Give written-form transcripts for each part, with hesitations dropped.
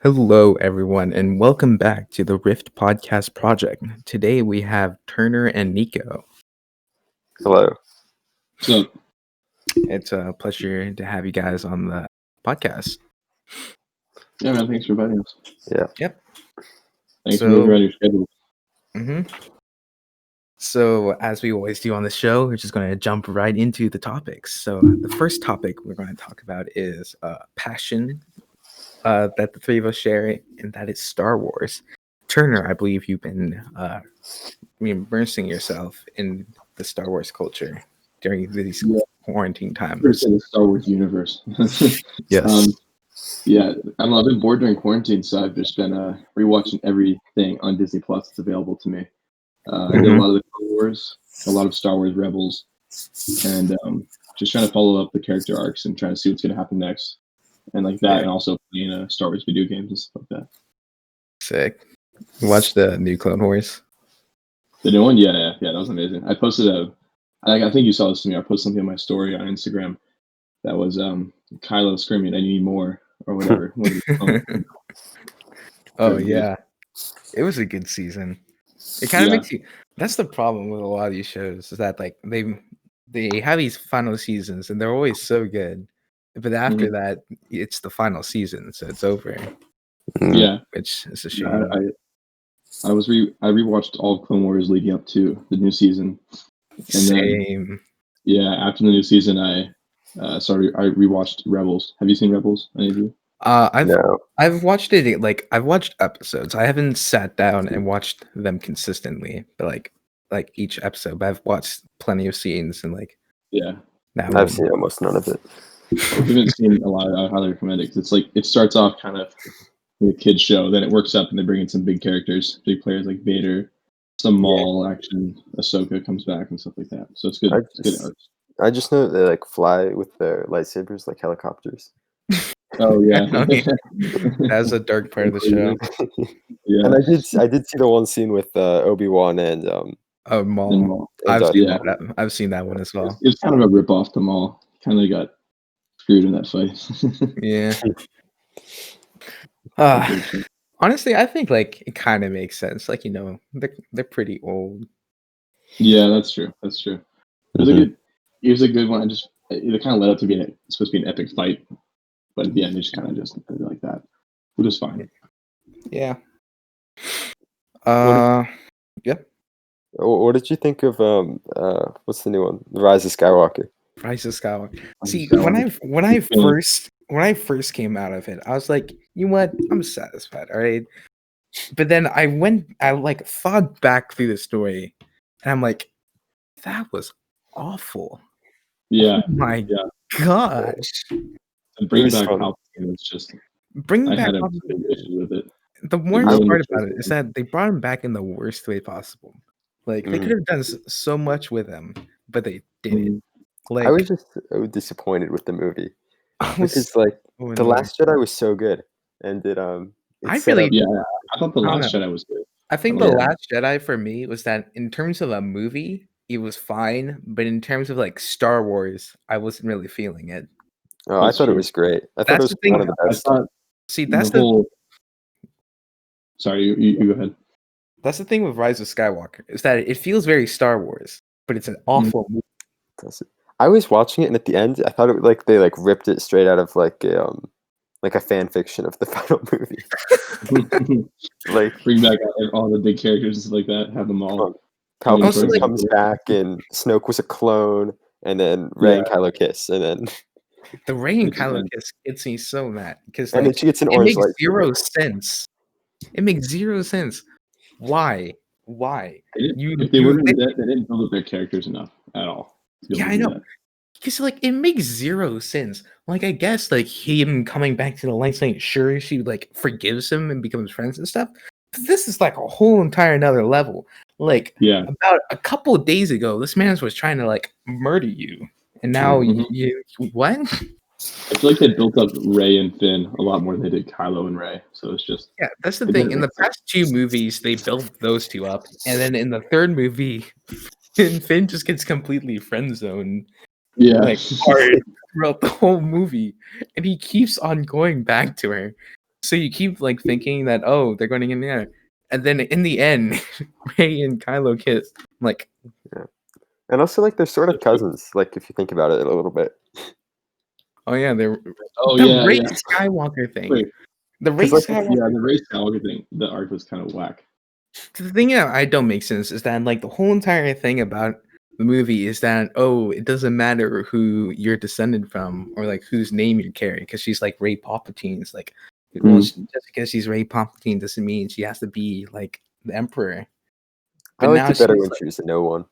Hello, everyone, and welcome back to the Rift Podcast Project. Today we have Turner and Nico. Hello. So, It's a pleasure to have you guys on the podcast. yeah, man, thanks for inviting us. Yep. Thanks for So- moving around your schedule. So, as we always do on the show, we're just going to jump right into the topics. So, the first topic we're going to talk about is passion that the three of us share, and that is Star Wars. Turner, I believe you've been immersing yourself in the Star Wars culture during these quarantine times. First in the Star Wars universe. Yes. Yeah, I don't know. I've been bored during quarantine, so I've just been rewatching everything on Disney Plus that's available to me. I did a lot of the Clone Wars, a lot of Star Wars Rebels, and just trying to follow up the character arcs and trying to see what's going to happen next, and like that, Yeah. and also playing Star Wars video games and stuff like that. Sick. You watch the new Clone Wars? The new one, yeah, that was amazing. I posted I think you saw this to me. I posted something on my story on Instagram that was Kylo screaming, "I need more," or whatever. Oh Very good. yeah, it was a good season. It kind of Yeah. makes you. That's the problem with a lot of these shows is that like they have these final seasons and they're always so good, but after that it's the final season, so it's over, Yeah, which is a yeah, shame. I rewatched all of Clone Wars leading up to the new season. And then, Same. yeah, after the new season, I rewatched Rebels. Have you seen Rebels? Any of you? I've watched it. Like I've watched episodes. I haven't sat down and watched them consistently, but like each episode. But I've watched plenty of scenes and like Yeah, that I've one. seen almost none of it. if you haven't seen a lot, I highly recommend it. 'Cause it's like it starts off kind of like a kid's show, then it works up and they bring in some big characters, big players like Vader, some Maul action, Ahsoka comes back and stuff like that. So it's good. It's good art. I just know that they like fly with their lightsabers like helicopters. Oh yeah, That's a dark part of the show. Yeah, And I did see the one scene with Obi-Wan and Oh, and Maul. Maul. I've and, seen yeah. that. I've seen that one as well. It was kind of a rip off to Maul. Kind of got screwed in that fight. Yeah. Honestly, I think like it kind of makes sense. Like they're pretty old. Yeah, that's true. That's true. It was a good one. It kind of led up to being supposed to be an epic fight, but at the end, it just kind of just ended like that, which is fine. Yeah. Yep. What did you think of what's the new one? The Rise of Skywalker. Rise of Skywalker. Rise See, of when I first came out of it, I was like, you know what? I'm satisfied. All right. But then I like thought back through the story, and I'm like, that was awful. Yeah, Oh my yeah. gosh. And bring was back fun. Palpatine was just. Bring I back had a Palpatine. big issue with it. The worst ruined part the about it first is that they brought him back in the worst way possible. Like they could have done so much with him, but they didn't. Like I was just so disappointed with the movie I was because like so The annoyed. Last Jedi was so good, and it I set really- up- Yeah, I thought the I don't Last Jedi was good. I think Yeah. The Last Jedi for me was that in terms of a movie, it was fine, but in terms of like Star Wars, I wasn't really feeling it. I That's thought true. it was great. I thought That's it was the thing. one of the I best. thought See, that's the whole. Sorry, you go ahead. that's the thing with Rise of Skywalker is that it feels very Star Wars, but it's an awful movie. I was watching it, and at the end, I thought it like they like ripped it straight out of like a fan fiction of the final movie. Like Bring back all the big characters and stuff like that. Have them all. Palpatine Also, like- comes back, and Snoke was a clone, and then Rey and Kylo kiss, and then The Rey and It's Kylo fine. kiss gets me so mad because and then like she gets an it orange makes light. zero sense. It makes zero sense. Why? If they wouldn't do that, they didn't build up their characters enough at all. to be Yeah, able I to do know. that. Because like it makes zero sense. Like I guess like him coming back to the light saying sure she like forgives him and becomes friends and stuff. But this is like a whole entire another level. Like Yeah, about a couple of days ago, this man was trying to like murder you, and now Mhm. you what? I feel like they built up Rey and Finn a lot more than they did Kylo and Rey. So it's just Yeah, that's the It thing. didn't In the make sense. past two movies, they built those two up, and then in the third movie, Finn just gets completely friend zoned yeah. like hard throughout the whole movie, and he keeps on going back to her. So you keep like thinking that they're going to get in there, and then in the end, Rey and Kylo kiss. I'm like, And also, like, they're sort of cousins. Like, if you think about it a little bit. oh yeah, they're Oh the yeah, Rey yeah. Skywalker thing. Wait, The Rey like, Skywalker. yeah, the Rey Skywalker thing. The arc was kind of whack. The thing that I don't make sense is that like the whole entire thing about the movie is that it doesn't matter who you're descended from or like whose name you carry because she's like Rey Palpatine. It's like, well, just because she's Rey Palpatine doesn't mean she has to be like the Emperor. I But liked now it better she's when like, she was a no one.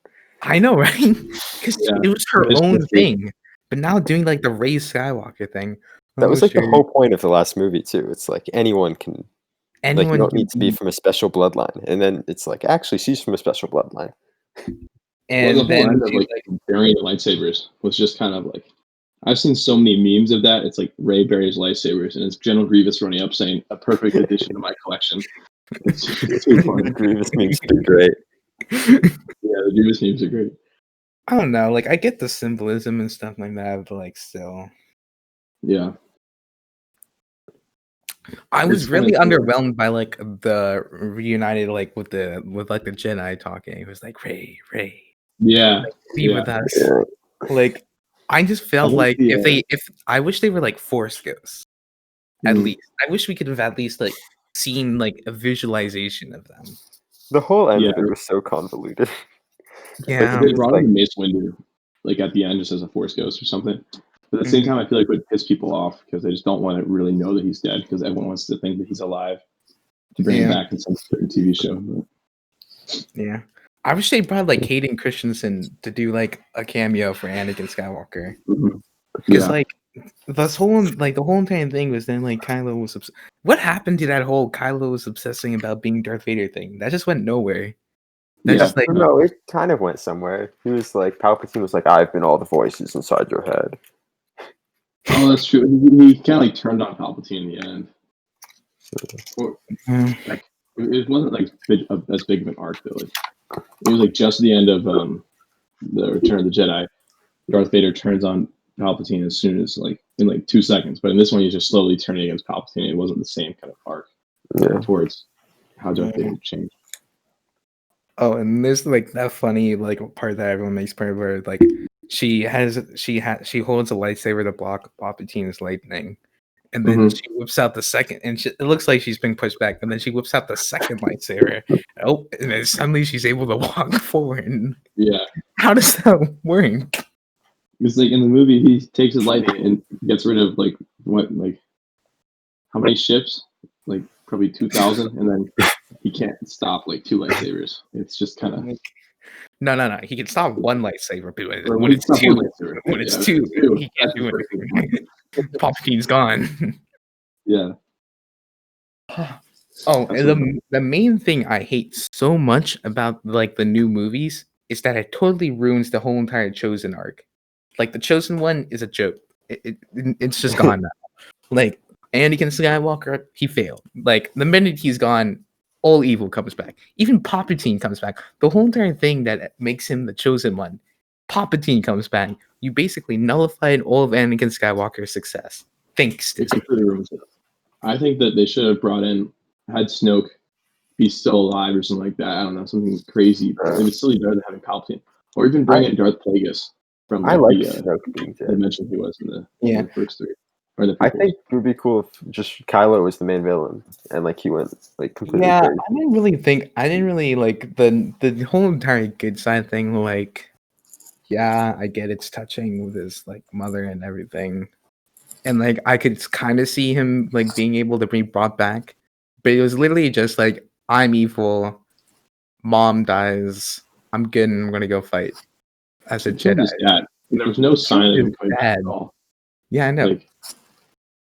I know, right? Because Yeah, it was her it's own just- thing. But now doing like the Rey Skywalker thing. That was like sure, the whole point of the last movie too. It's like anyone can, like, anyone you don't can need to be from a special bloodline. And then it's like, actually, she's from a special bloodline. and the whole then end of she's like burying the lightsabers was just kind of like, I've seen so many memes of that. It's like Rey buries lightsabers, and it's General Grievous running up saying, "A perfect addition to my collection." It's too funny. The Grievous memes are great. Yeah, the Grievous memes are great. I don't know, like I get the symbolism and stuff like that, but like still. Yeah, I was It's really kinda cool. underwhelmed by like the reunited like with the Jedi talking. It was like Rey, yeah, be yeah. with us. Yeah. Like I just felt think like the, if I wish they were like Force ghosts. At Mhm. least I wish we could have at least like seen like a visualization of them. The whole end Yeah. of it was so convoluted. Yeah, They it's brought like- in Mace Windu, like at the end, just as a Force ghost or something. But at the same Mhm. time, I feel like it would piss people off because they just don't want to really know that he's dead because everyone wants to think that he's alive to bring him Yeah. back in some certain TV show. But yeah. I wish they brought like Hayden Christensen to do like a cameo for Anakin Skywalker. Because yeah, like this whole the whole entire thing was then like Kylo was what happened to that whole Kylo was obsessing about being Darth Vader thing? That just went nowhere. That Yeah. just like No, it kind of went somewhere. He was like, Palpatine was like, I've been all the voices inside your head. oh, that's true. He kind of like turned on Palpatine in the end. Or, like it wasn't like as big of an arc though. Like, it was like just the end of the Return of the Jedi. Darth Vader turns on Palpatine as soon as like in like 2 seconds. But in this one, he's just slowly turning against Palpatine. It wasn't the same kind of arc Yeah. towards how Darth Vader changed. oh, and there's like that funny like part that everyone makes fun of where like she holds a lightsaber to block Palpatine's lightning. And then she whips out the second, and it looks like she's being pushed back. And then she whips out the second lightsaber. And then suddenly she's able to walk forward. Yeah, How does that work? because like in the movie, he takes his lightning and gets rid of like how many ships? Like probably 2,000, and then he can't stop like 2 lightsabers. It's just kind of No. He can stop one lightsaber, but when it's two, he can't do anything. Palpatine's gone. Yeah. Oh, That's and the main thing I hate so much about like the new movies is that it totally ruins the whole entire Chosen arc. Like the Chosen one is a joke. It's just gone now. Like Anakin Skywalker, he failed. Like the minute he's gone, all evil comes back. Even Palpatine comes back. The whole entire thing that makes him the Chosen one, Palpatine comes back. You basically nullified all of Anakin Skywalker's success. Thanks, It Disney. completely ruins it. I think that they should have had Snoke be still alive or something like that. I don't know, something crazy. It would still be better than having Palpatine, or even bring in Darth Plagueis from I like the Snoke being dead. dimension he was in the first 3. Or the I prequels. think it would be cool if just Kylo was the main villain and like he went like completely Yeah, crazy. I didn't really like the whole entire good side thing. Like, yeah, I get it's touching with his like mother and everything, and like I could kind of see him like being able to be brought back, but it was literally just like I'm evil, mom dies, I'm good, and I'm gonna go fight as a He killed Jedi. his dad. There was no sign of him coming back Dad. at all. Yeah, I know. Like,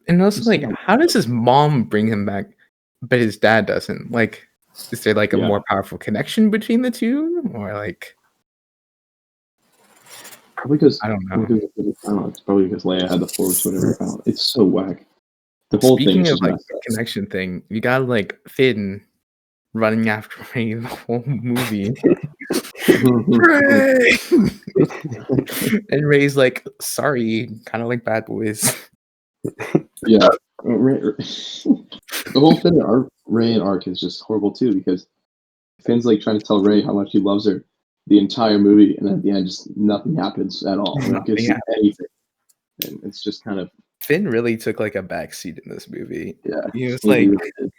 And also, It's like, not- how does his mom bring him back, but his dad doesn't? Like, is there like a Yeah. more powerful connection between the two, or like, probably because I don't know. I don't know. It's probably because Leia had the Force, whatever. I don't know. It's so whack. The whole thing Speaking is of just like messed the up. connection thing, you got like Finn running after Rey the whole movie, Rey! and Rey's like, "Sorry," kind of like Bad Boys. Yeah, The whole Finn and Ray and arc is just horrible too because Finn's like trying to tell Ray how much he loves her the entire movie, and at the end, just nothing happens at all. We don't get to see anything, and it's just kind of Finn really took like a backseat in this movie. yeah. He was He like, really did.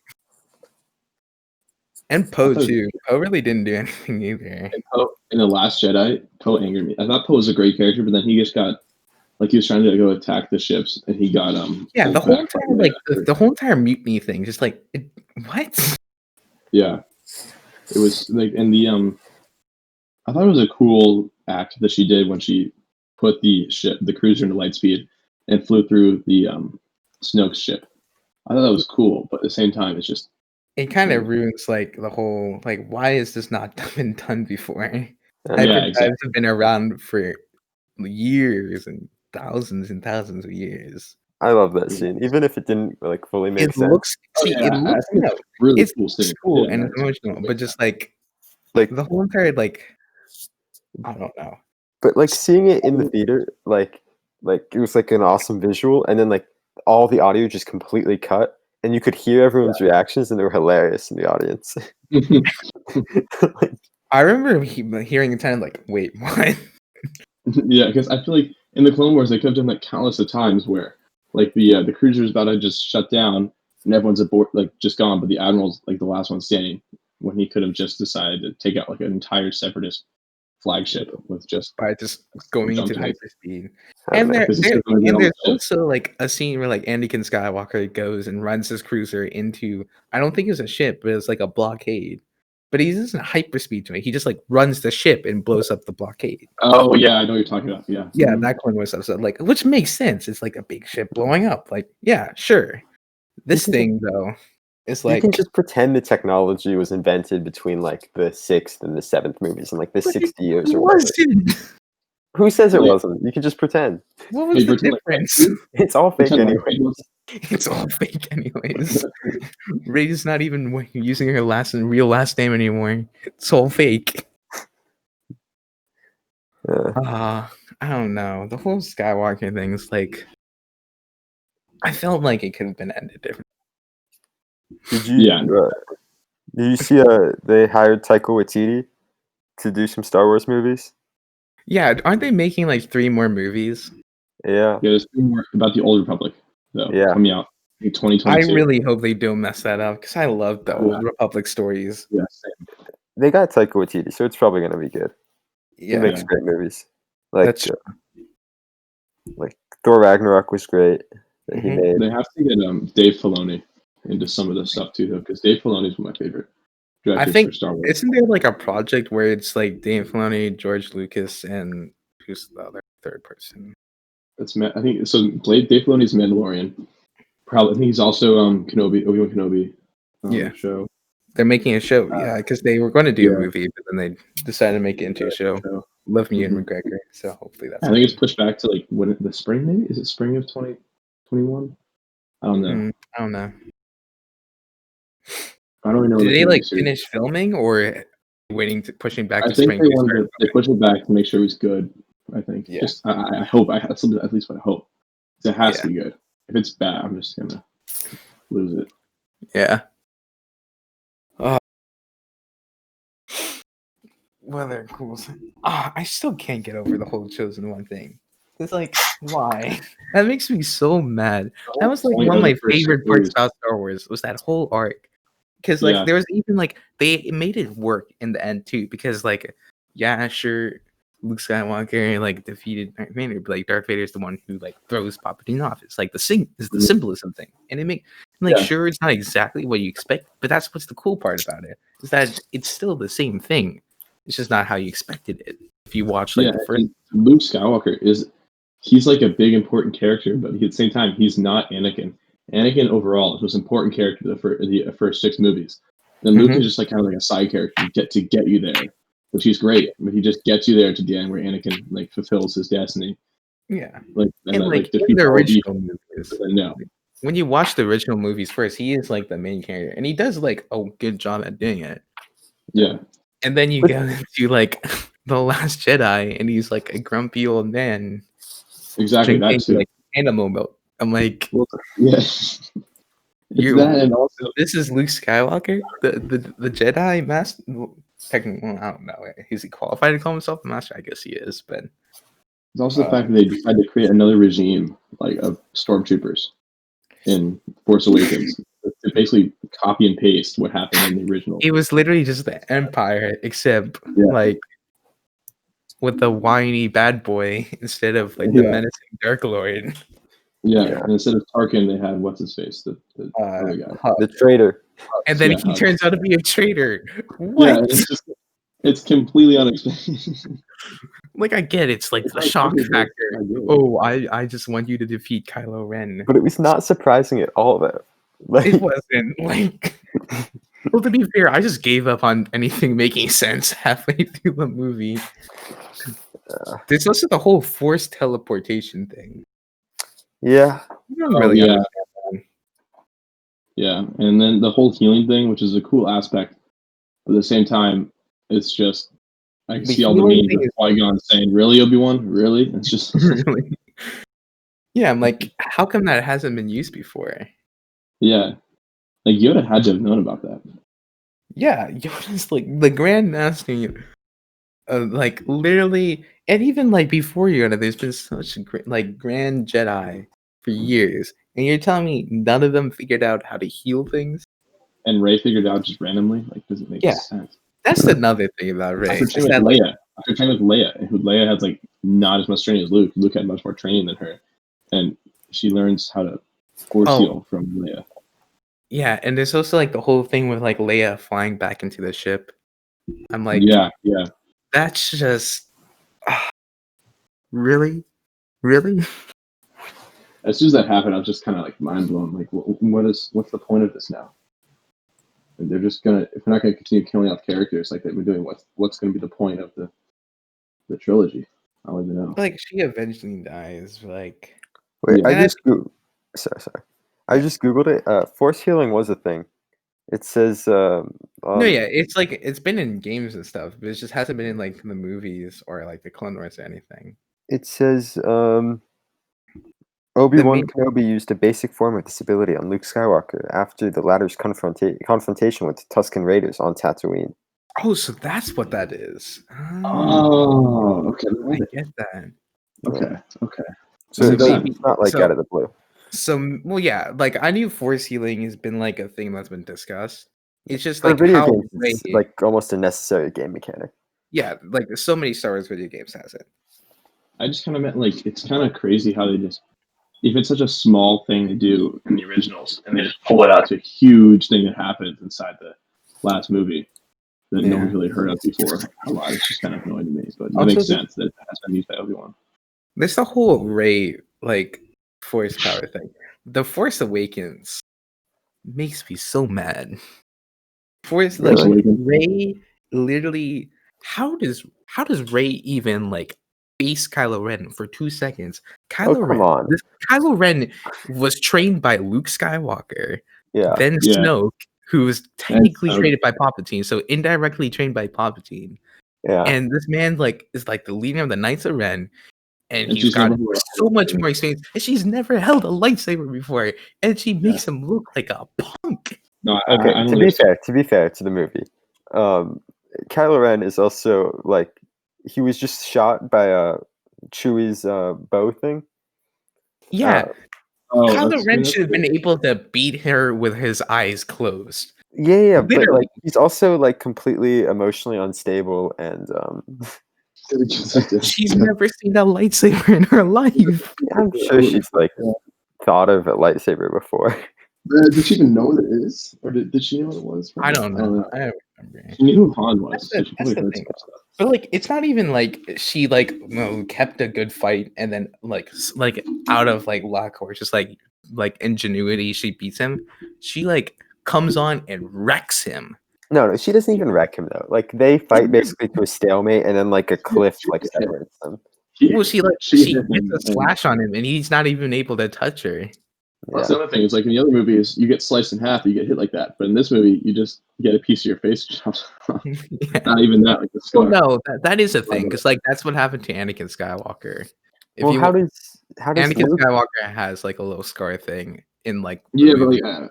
and Poe too. Poe really didn't do anything either. And Poe in The Last Jedi, Poe angered me. I thought Poe was a great character, but then he just got like he was trying to go attack the ships, and he got yeah, the pulled whole back by entire like the whole entire mutiny thing, just like what? Yeah, it was like in the I thought it was a cool act that she did when she put the cruiser into light speed and flew through the Snoke's ship. I thought that was cool, but at the same time, it's just It kind of ruins like the whole like why is this not been done before? yeah, exactly. Have been around for years and thousands of years. I love that scene, even if it didn't like fully make sense. Looks it looks really it's cool scene. cool Yeah, and it's emotional, but just like the whole entire like I don't know. But like seeing it in the theater, like it was like an awesome visual, and then like all the audio just completely cut, and you could hear everyone's reactions, and they were hilarious in the audience. Like, I remember hearing it kind of like, wait, what? Yeah, because I feel like in the Clone Wars they could have done like countless of times where like the cruiser's about to just shut down and everyone's aboard like just gone, but the admiral's like the last one standing when he could have just decided to take out like an entire separatist flagship with just by just going into hyperspeed. And there's also like a scene where like Anakin Skywalker goes and runs his cruiser into I don't think it's a ship, but it's like a blockade. But he doesn't hyperspeed to it. He just like runs the ship and blows up the blockade. Oh yeah, I know what you're talking about. Yeah. Yeah, that one was so like which makes sense. It's like a big ship blowing up. Like, yeah, sure. This thing though. It's like you can just pretend the technology was invented between like the 6th and the 7th movies in like the 60 years or whatever. Who says it wasn't? You can just pretend. What was the difference? It's all fake anyways. It's all fake anyways. Rey's not even using her real last name anymore. It's all fake. I don't know. The whole Skywalker thing is like I felt like it could have been ended differently. Did you see they hired Taika Waititi to do some Star Wars movies? Yeah, aren't they making like 3 more movies? Yeah. There's 3 more about the Old Republic though coming out in 2022. I really hope they don't mess that up because I love the Old Republic stories. Yeah, same. They got Taika Waititi, so it's probably gonna be good. Yeah, he makes great movies. Like like Thor Ragnarok was great that he made. They have to get Dave Filoni into some of this stuff too, though, because Dave Filoni is one of my favorite directors for Star Wars. Isn't there like a project where it's like Dave Filoni, George Lucas, and who's the other third person? I think so. Dave Filoni's Mandalorian. Probably, I think he's also Obi-Wan Kenobi. Show. They're making a show, because they were going to do a movie, but then they decided to make it into a show. Love me and McGregor, so hopefully that's. I think it's pushed back to like when the spring, maybe is it spring of 2021? I don't know. I don't know. I don't even know. Did they like finish filming or pushing back? I think they pushed it back to make sure it was good. I think. Yeah. Just I hope that's at least what I hope. It has to be good. If it's bad, I'm just gonna lose it. Yeah. Weather cool. I still can't get over the whole Chosen One thing. It's like, why? That makes me so mad. That was like one of my favorite parts about Star Wars was that whole arc. Because like there was even like they made it work in the end too. Because like, yeah, sure, Luke Skywalker like defeated Darth Vader, but like Darth Vader is the one who like throws Palpatine off. It's like the symbolism thing, and it sure it's not exactly what you expect, but that's what's the cool part about it is that it's still the same thing. It's just not how you expected it. If you watch like the first, Luke Skywalker he's like a big important character, but at the same time he's not Anakin. Anakin overall is the most important character the first 6 movies. Then Luke is just like kind of like a side character to get you there, which he's great, but he just gets you there to the end where Anakin like fulfills his destiny. Yeah, like in the original movies. No, when you watch the original movies first, he is like the main character, and he does like a good job at doing it. Yeah, and then you get into like The Last Jedi, and he's like a grumpy old man. Exactly, that's like animal milk. I'm like, Well, yeah. It's you. that, and also This is Luke Skywalker, the Jedi master. Technically, well, I don't know. Is he qualified to call himself a master? I guess he is, but it's also the fact that they decided to create another regime like of stormtroopers in Force Awakens to basically copy and paste what happened in the original. it was literally just the Empire, except Yeah. like with the whiny bad boy instead of like the Yeah. menacing Dark Lord. Yeah, and instead of Tarkin, they had what's his face, the other guy. Hux. The traitor. And then Yeah, he Hux. turns out to be a traitor. Yeah, What? it's completely unexpected. Like I get it's like It's the not shock expected, but it's factor. not good. Oh, I just want you to defeat Kylo Ren. But it was not surprising at all, though. Like, It wasn't like. Well, to be fair, I just gave up on anything making sense halfway through the movie. There's also the whole forced teleportation thing. yeah, You don't really yeah. understand that. Yeah, and then the whole healing thing, which is a cool aspect, but at the same time, it's just I can The see all the healing memes thing of is- Qui-Gon saying, "Really, Obi-Wan? Really?" It's just Really? Yeah, I'm like, how come that hasn't been used before? yeah, like Yoda had to have known about that. Yeah, Yoda's like the Grand Master, like literally, and even like before Yoda, there's been such like Grand Jedi for years, and you're telling me none of them figured out how to heal things? And Rey figured out just randomly, like, doesn't make Yeah. sense. That's another thing about Rey. After Is training that, with like, Leia, after training with Leia, and who Leia has like not as much training as Luke. Luke had much more training than her, and she learns how to force Oh. heal from Leia. yeah, and there's also like the whole thing with like Leia flying back into the ship. I'm like, Yeah. that's just really. As soon as that happened, I was just kind of like mind blown. Like, what's the point of this now? And they're just gonna, if we're not gonna continue killing off characters like they've been doing, what's gonna be the point of the trilogy? I don't even know. Like she eventually dies. Like, wait, Yeah. I just sorry. I just googled it. Force healing was a thing. It says no, yeah, it's like it's been in games and stuff, but it just hasn't been in like the movies or like the Clone Wars or anything. It says Obi-Wan main- Kenobi used a basic form of this ability on Luke Skywalker after the latter's confrontation with the Tusken Raiders on Tatooine. Oh, so that's what that is. Oh, okay. I get that. Okay. So Makes sense. it's not like out of the blue. So, well, yeah, like I knew force healing has been like a thing that's been discussed. It's just For like video how games, Rey, it's like almost a necessary game mechanic. yeah, like so many Star Wars video games has it. I just kind of meant like it's kind of crazy how they just, if it's such a small thing to do in the originals and they just pull it out to a huge thing that happens inside the last movie that no one's really heard of before. A lot. It's just kind of annoying to me, but it Also, makes sense that it has been used by Obi-Wan. There's the whole Rey like force power thing. The Force Awakens makes me so mad. Force like Really? Rey literally how does Rey even like face Kylo Ren for 2 seconds? Come on. Kylo Ren was trained by Luke Skywalker, Yeah. then Yeah. Snoke, who was technically Snoke. trained by Palpatine, so indirectly trained by Palpatine. Yeah. And this man like is like the leader of the Knights of Ren. And And he's she's got never held a so much lightsaber. more experience. And she's never held a lightsaber before. And she makes him look like a punk. No, Okay, I don't to be fair to the movie, Kylo Ren is also like he was just shot by Chewie's bow thing. Yeah. Kylo that's Ren good. should have been able to beat her with his eyes closed. Yeah, but Literally. like he's also like completely emotionally unstable and She's never seen a lightsaber in her life. I'm sure she's like thought of a lightsaber before. Did she even know what it is, or did she know what it was? I don't know. I don't remember. She knew who Han was. That's So she the probably heard thing. some stuff. But like, it's not even like she like kept a good fight and then like out of like luck or just like ingenuity she beats him. She like comes on and wrecks him. No, she doesn't even wreck him though. Like they fight basically to a stalemate, and then like a cliff like separates them. Well, she hit gets him a slash on him and he's not even able to touch her. That's the other thing. Is like in the other movies, you get sliced in half, you get hit like that. But in this movie, you just get a piece of your face chopped off. Yeah. Not even that, like the scar. Well, no, that is a thing because like that's what happened to Anakin Skywalker. Well, how does how does Anakin Luke? Skywalker has like a little scar thing in like the Yeah, but movie. like,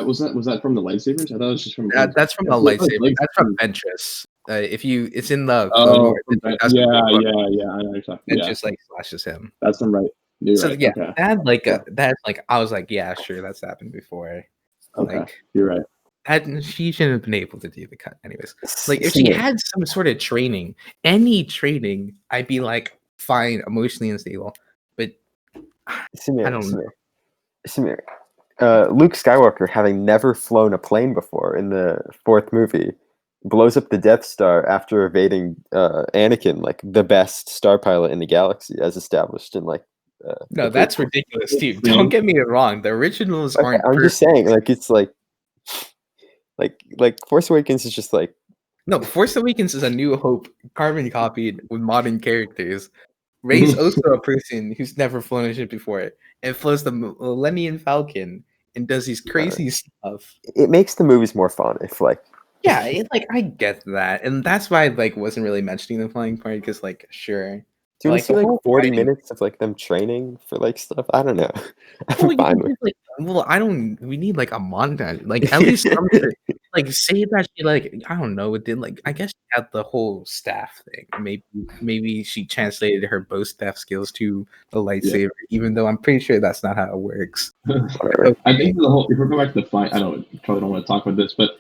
was that from the lightsabers? I thought it was just from. That's from a lightsaber. That's from Ventress. If it's in the Clone Wars, that's yeah, from Clone yeah, yeah. I know you're talking. Yeah, Ventress like slashes him. that's from right. You're So right. yeah, Okay. that's like I was like, yeah, sure, that's happened before. Okay. Like You're right. she shouldn't have been able to do the cut anyways. Like if See, she had some sort of training, any training, I'd be like fine, emotionally unstable. But I don't know. Samir, Luke Skywalker, having never flown a plane before in the fourth movie, blows up the Death Star after evading Anakin, like the best star pilot in the galaxy, as established in like. No, the that's prequels. ridiculous, Steve. Don't get me wrong. The originals Okay, aren't I'm perfect. just saying, like it's like Force Awakens is just like. No, Force Awakens is a New Hope carbon copied with modern characters. Rey's also a person who's never flown a ship before and flows the Millennium Falcon and does these crazy stuff. It makes the movies more fun if like. Yeah, like I get that, and that's why I like wasn't really mentioning the flying part because like sure. Do you want to see like 40 minutes of like them training for like stuff? I don't know. I'm fine with. I don't. We need like a montage, like at least something. Like say that she like I don't know. It did like I guess she had the whole staff thing. Maybe she translated her bow staff skills to the lightsaber, even though I'm pretty sure that's not how it works. I think the whole. If we're going back to the flying, probably don't want to talk about this, but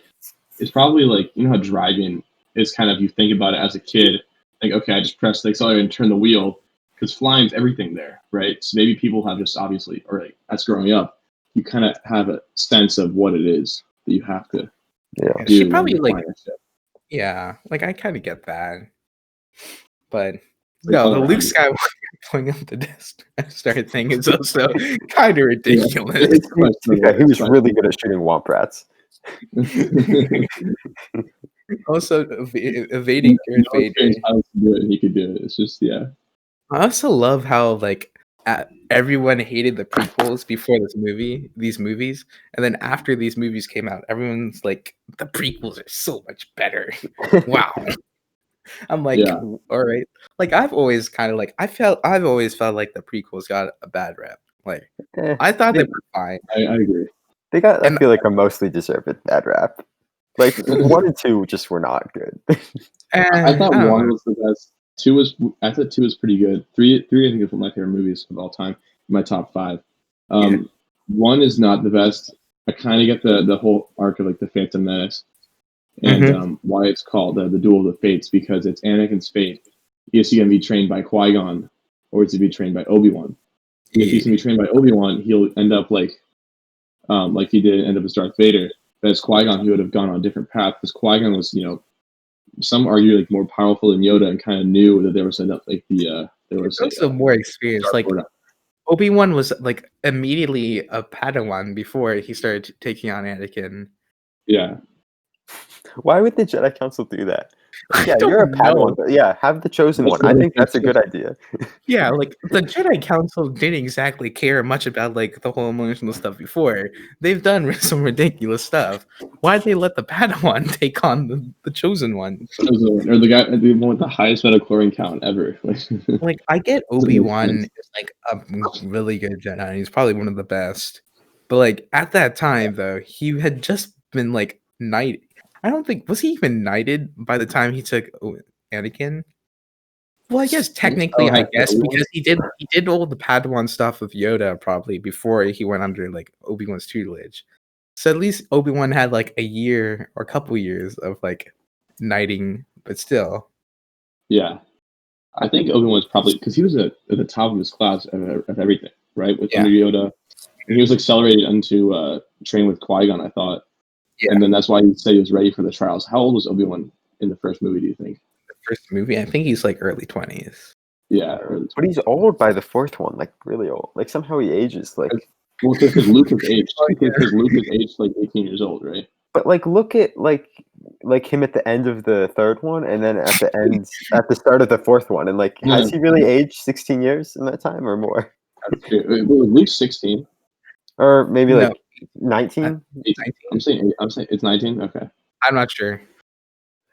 it's probably like how driving is kind of you think about it as a kid, like okay, I just press the accelerator and turn the wheel because flying's everything there, right? So maybe people have just obviously, or like as growing up, you kind of have a sense of what it is that you have to. Yeah, she probably like. Yeah, like I kind of get that, but no, the Luke Skywalker pulling up the Death Star thing is also kind of ridiculous. Yeah, he was really good at shooting womp rats. Also, evading Darth Vader. He could do it. It's just I also love how like everyone hated the prequels before these movies, and then after these movies came out, everyone's like, the prequels are so much better. Wow. I'm like, all right. Like I've always kind of like I've always felt like the prequels got a bad rep. Like I thought they were fine. I agree. They got, I feel like, a mostly deserved bad rap. Like 1 and 2 just were not good. I thought 1 was the best. I thought 2 was pretty good. 3 I think is one of my favorite movies of all time. My top 5. 1 is not the best. I kind of get the whole arc of like the Phantom Menace and why it's called the Duel of the Fates, because it's Anakin's fate. Is he gonna be trained by Qui-Gon or is he be trained by Obi-Wan? If he's gonna be trained by Obi-Wan, he'll end up like he did end up as Darth Vader. But as Qui-Gon, he would have gone on a different path because Qui-Gon was, some argue like more powerful than Yoda and kind of knew that there was enough like there was also more experience. Like Obi-Wan was like immediately a Padawan before he started taking on Anakin. Yeah. Why would the Jedi Council do that? Like, yeah, you're a Padawan, but yeah, have the chosen one. I think that's a good idea. Yeah, like the Jedi Council didn't exactly care much about like the whole emotional stuff before. They've done some ridiculous stuff. Why'd they let the Padawan take on the chosen one? Or the guy, the one with the highest metachlorine count ever. Like I get Obi-Wan is like a really good Jedi. He's probably one of the best. But like at that time though, he had just been like knighted. I don't think was he even knighted by the time he took Anakin. Well, I guess technically, because he did all the Padawan stuff with Yoda probably before he went under like Obi-Wan's tutelage. So at least Obi-Wan had like a year or a couple years of like knighting, but still. Yeah, I think Obi-Wan's probably because he was at the top of his class of everything, right? With under Yoda, and he was accelerated into train with Qui-Gon, I thought. Yeah. And then that's why he said he was ready for the trials. How old was Obi-Wan in the first movie, do you think? The first movie? I think he's like early 20s. Yeah, early 20s. But he's old by the fourth one, like really old. Like somehow he ages like. Well, because Luke is aged. Because Luke is aged like 18 years old, right? But like look at like him at the end of the third one and then at the start of the fourth one, and like has he really aged 16 years in that time or more? Luke's 16. Or maybe like 19? I'm saying it's 19. Okay. I'm not sure.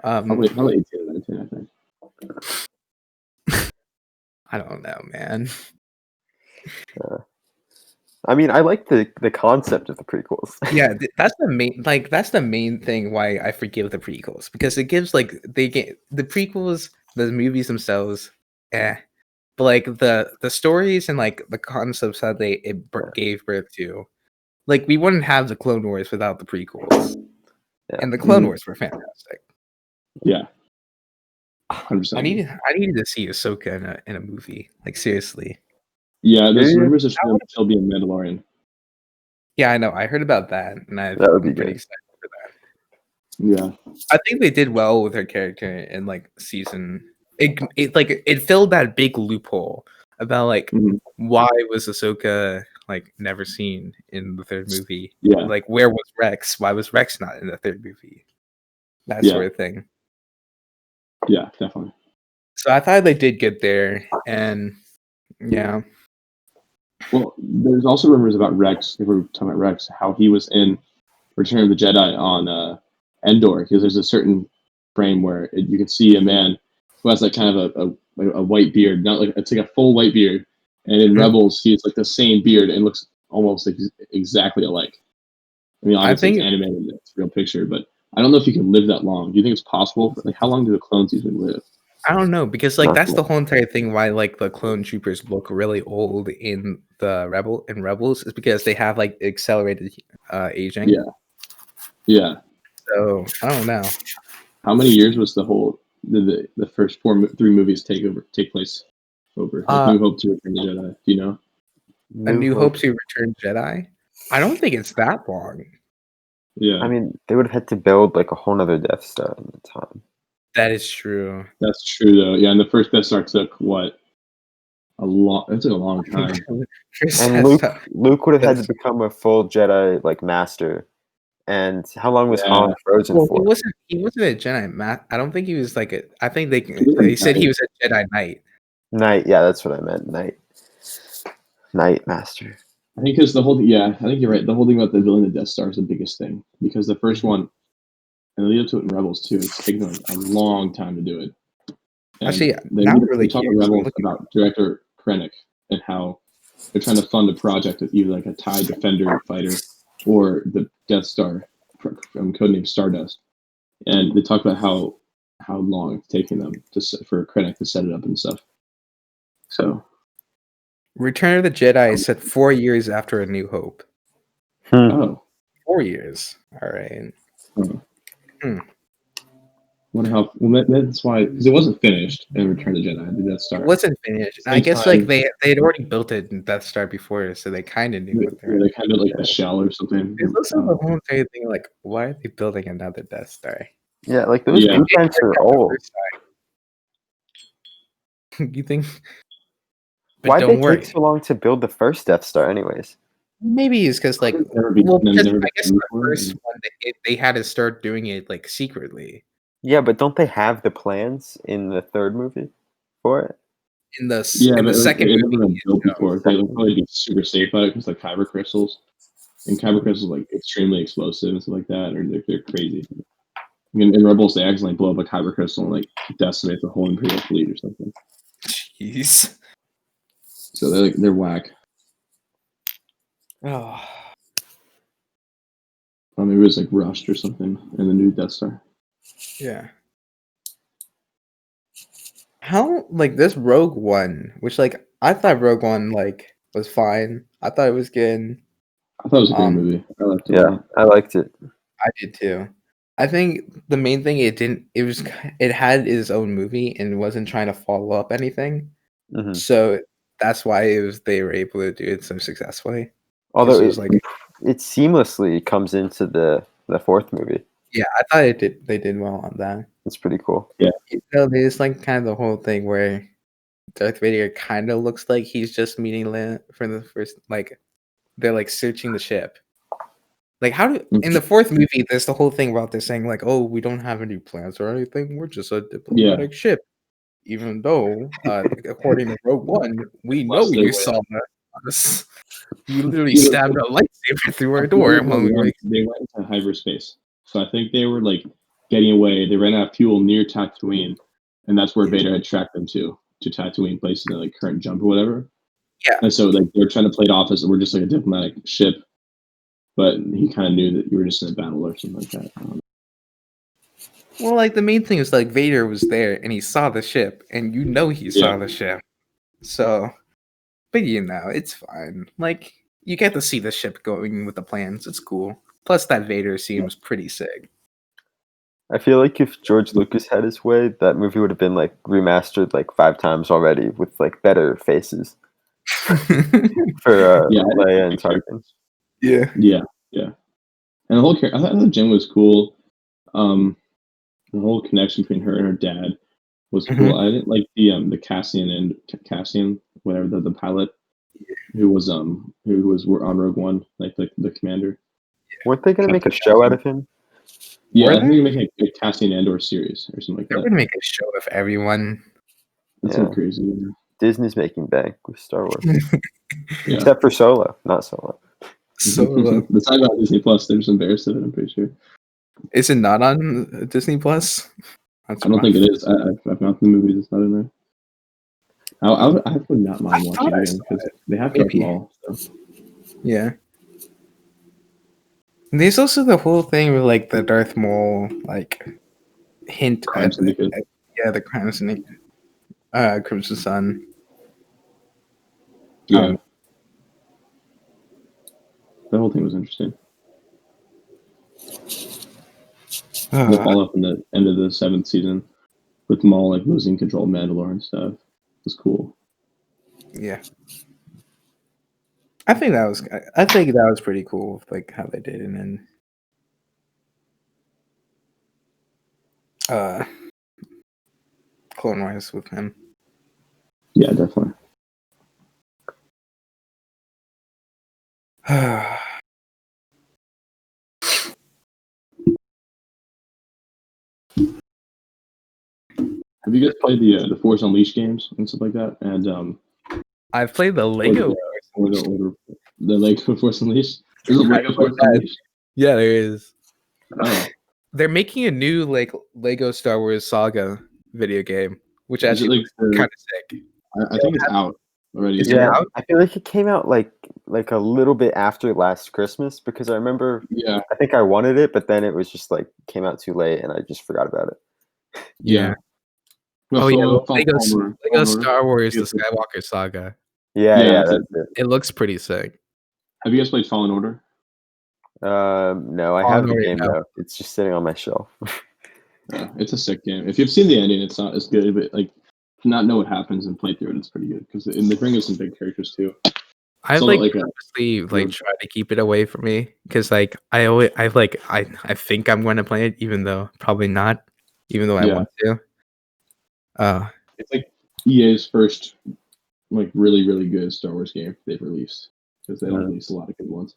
Probably 18 or 19, I think. I don't know, man. I mean, I like the concept of the prequels. Yeah, that's the main thing why I forgive the prequels, because it gives like they get the prequels, the movies themselves, but like the stories and like the concepts that gave birth to, like we wouldn't have the Clone Wars without the prequels, Yeah. and the Clone Wars were fantastic. Yeah, I 100%. needed to see Ahsoka in a movie, like seriously. Yeah, there's Maybe rumors that she'll be a Mandalorian. Yeah, I know. I heard about that, and that would be I'm pretty good. excited for that. Yeah, I think they did well with her character in like season. It filled that big loophole about like Mhm. why was Ahsoka like never seen in the third movie? yeah, Like where was Rex? Why was Rex not in the third movie? That yeah, sort of thing. yeah, definitely. So I thought they did good there, and yeah, Well, there's also rumors about Rex. If we're talking about Rex, how he was in Return of the Jedi on Endor, because there's a certain frame where you can see a man who has like kind of a white beard, not like it's like a full white beard, and in Mhm. Rebels he's like the same beard and looks almost like exactly alike. I mean, I obviously it's think animated, it's a real picture, but I don't know if you can live that long. Do you think it's possible? Like, how long do the clones usually live? I don't know, because like Not that's yet. the whole entire thing why like the clone troopers look really old in Rebels is because they have like accelerated aging. Yeah, yeah. So I don't know. How many years was the first three movies take place over? Like Uh New Hope to Return of the Jedi. Do you know? A New New Hope. Hope to Return Jedi? I don't think it's that long. Yeah, I mean, they would have had to build like a whole nother Death Star in the time. That is true. that's true though. Yeah, and the first Death Star took what a long. It took a long time. First And Death Star- Luke would have had to that's- become a full Jedi like master. And how long was Yeah, Han frozen well, for? he wasn't a Jedi Math. I don't think he was like a. I think he was they a said he knight. was a Jedi Knight. Knight, yeah, that's what I meant. Knight Master. I think because the whole I think you're right. The whole thing about the building the Death Star is the biggest thing because the first one and the lead up to it in Rebels too. It's taken like a long time to do it. And Actually, now I'm they really talk in curious. I'm Rebels looking. about director Krennic and how they're trying to fund a project with either like a TIE Defender fighter or the Death Star from codename Stardust. And they talk about how long it's taking them for Krennic to set it up and stuff. So Return of the Jedi is set 4 years after A New Hope. oh, 4 years. All right. Hmm. wonder how. Well, that's why because it wasn't finished in Return of the Jedi. The Death It Star. wasn't finished. I Same guess like time, they had already built it in Death Star before, so they kind of knew what they were. they kind of like the shell or something. There's also the whole entire thing like, why are they building another Death Star? Yeah, like those Yeah. blueprints are old. You think? But Why'd they don't take worry. so long to build the first Death Star, anyways? Maybe it's because like, Never be, well, because never I been guess used the before, first and- one they had to start doing it like secretly Yeah, but don't they have the plans in the third movie for it? Yeah, in the but like second it never movie. been built before. They would probably be super safe about it because like kyber crystals, and kyber crystals are, like extremely explosive and stuff like that, or they're crazy. In Rebels, they accidentally blow up a kyber crystal and like decimate the whole Imperial fleet or something. Jeez. So they're whack. Oh. Maybe it was like rushed or something in the new Death Star. Yeah. How like this Rogue One, which like I thought Rogue One like was fine. I thought it was good. I thought it was a great movie. I liked it a Yeah, lot. I liked it. I did too. I think the main thing it had its own movie and it wasn't trying to follow up anything. Hmm. So that's why they were able to do it so successfully. Although It was like it seamlessly comes into the fourth movie. yeah, I thought they did well on that. It's pretty cool. You know, there's like kind of the whole thing where Darth Vader kind of looks like he's just meeting Leia for the first like they're like searching the ship. Like how do in the fourth movie there's the whole thing about this saying like, oh, we don't have any plans or anything, we're just a diplomatic ship. Even though, according to Rogue One, we know Busted you away. saw us. You literally stabbed a lightsaber through our door. When we were They went into hyperspace, so I think they were like getting away. They ran out of fuel near Tatooine, and that's where Vader had tracked them to Tatooine, places in like current jump or whatever. Yeah. And so like they're trying to play it off as we're just like a diplomatic ship, but he kind of knew that you were just in a battle or something like that. I don't know. Well, like the main thing is like Vader was there and he saw the ship, and you know he saw the ship. So, but it's fine. Like you get to see the ship going with the plans. It's cool. Plus, that Vader seems pretty sick. I feel like if George Lucas had his way, that movie would have been like remastered like 5 times already with like better faces for Leia and Tarkin. Yeah. And the whole I thought Jen was cool. The whole connection between her and her dad was cool. I didn't like the Cassian, whatever the pilot who was on Rogue One, like the commander. Weren't they gonna make a show out of him? Yeah, I think they're making a Cassian Andor series or something like They're that. gonna make a show of everyone. That's so crazy. Disney's making bank with Star Wars. Yeah. Except for Solo, not Solo. Solo. The side about Disney Plus, they're just embarrassed of it, I'm pretty sure. Is it not on Disney Plus? I don't think it is. I've not the movies. It's not in there. I would not mind watching it again because they have Darth Maul. So. Yeah. And there's also the whole thing with like the Darth Maul like hint Crime Syndicate. The Crime Syndicate. Crimson Sun. Yeah. The whole thing was interesting. The follow up in the end of the 7th season with Maul like losing control of Mandalore and stuff was cool. Yeah. I think that was pretty cool, like how they did it in Clone Wars with him. Yeah, definitely. Have you guys played the Force Unleashed games and stuff like that? And I've played the Lego the Lego Force Unleashed. There's a Lego Force Unleashed. Yeah, there is. Oh, they're making a new like Lego Star Wars Saga video game, which actually looks kind of sick. I think it's out already. Yeah, I feel like it came out like a little bit after last Christmas because I remember. Yeah, I think I wanted it, but then it was just like came out too late, and I just forgot about it. Yeah. Lego Star Wars: The Skywalker Saga. Yeah, that's it. It looks pretty sick. Have you guys played Fallen Order? No, I have the game though. It's just sitting on my shelf. Yeah, it's a sick game. If you've seen the ending, it's not as good, but like to not know what happens and play through it, it's pretty good because they bring in some big characters too. I purposely try to keep it away from me because like I think I'm going to play it even though probably not, even though I want to. It's like EA's first like really really good Star Wars game they've released because they don't release a lot of good ones.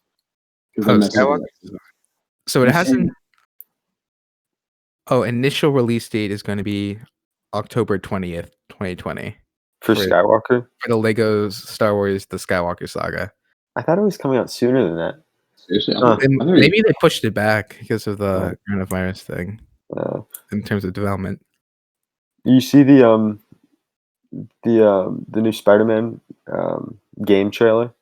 So it hasn't. Initial release date is going to be October 20th, 2020. For Skywalker? For the Lego Star Wars: The Skywalker Saga. I thought it was coming out sooner than that. Seriously? Maybe they pushed it back because of the coronavirus thing in terms of development. You see the new Spider-Man game trailer?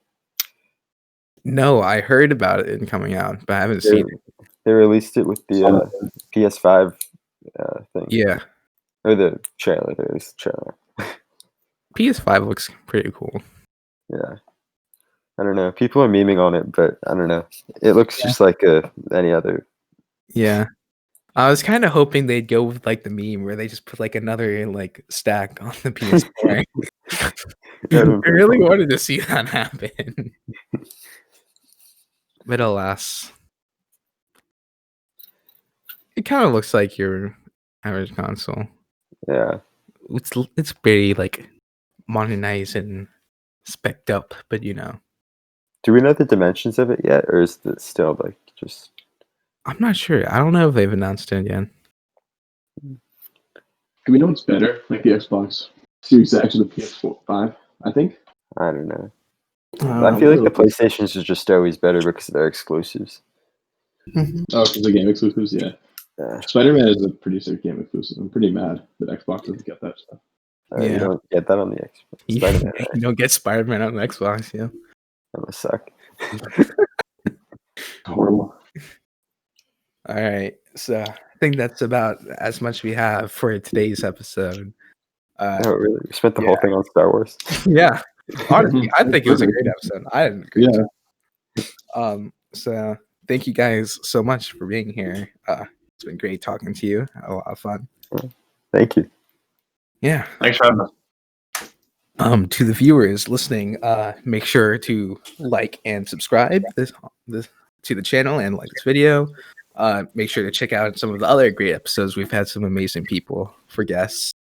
No, I heard about it coming out, but I haven't seen it. They released it with the PS5 thing. Yeah. Or the trailer. There is the trailer. PS5 looks pretty cool. Yeah. I don't know. People are memeing on it, but I don't know. It looks just like any other. Yeah. I was kind of hoping they'd go with like the meme where they just put like another like stack on the PS4. I really wanted to see that happen. But alas. It kind of looks like your average console. Yeah. It's very like modernized and spec'd up, but Do we know the dimensions of it yet, or is it still like just? I'm not sure. I don't know if they've announced it yet. Do we know what's better, like the Xbox Series X or the PS5? I think. I don't know. I feel like the PlayStations are just always better because of their exclusives. Mm-hmm. Oh, because the game exclusives, yeah. Spider-Man is a pretty sick game exclusive. I'm pretty mad that Xbox doesn't get that stuff. Yeah. You don't get that on the Xbox. You, Spider-Man, you right? don't get Spider-Man on Xbox, yeah. That must suck. Horrible. All right. So I think that's about as much we have for today's episode. Oh, really? We spent the yeah. whole thing on Star Wars. Yeah. Honestly, I That's think it was a perfect. great episode. I had a great Yeah. time. So thank you guys so much for being here. It's been great talking to you. A lot of fun. Thank you. Yeah. Thanks for having us. To the viewers listening, make sure to like and subscribe this to the channel and like this video. Make sure to check out some of the other great episodes. We've had some amazing people for guests.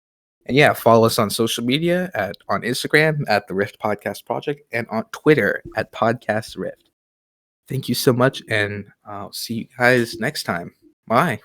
And yeah, follow us on social media on Instagram at the Rift Podcast Project and on Twitter at Podcast Rift. Thank you so much, and I'll see you guys next time. Bye.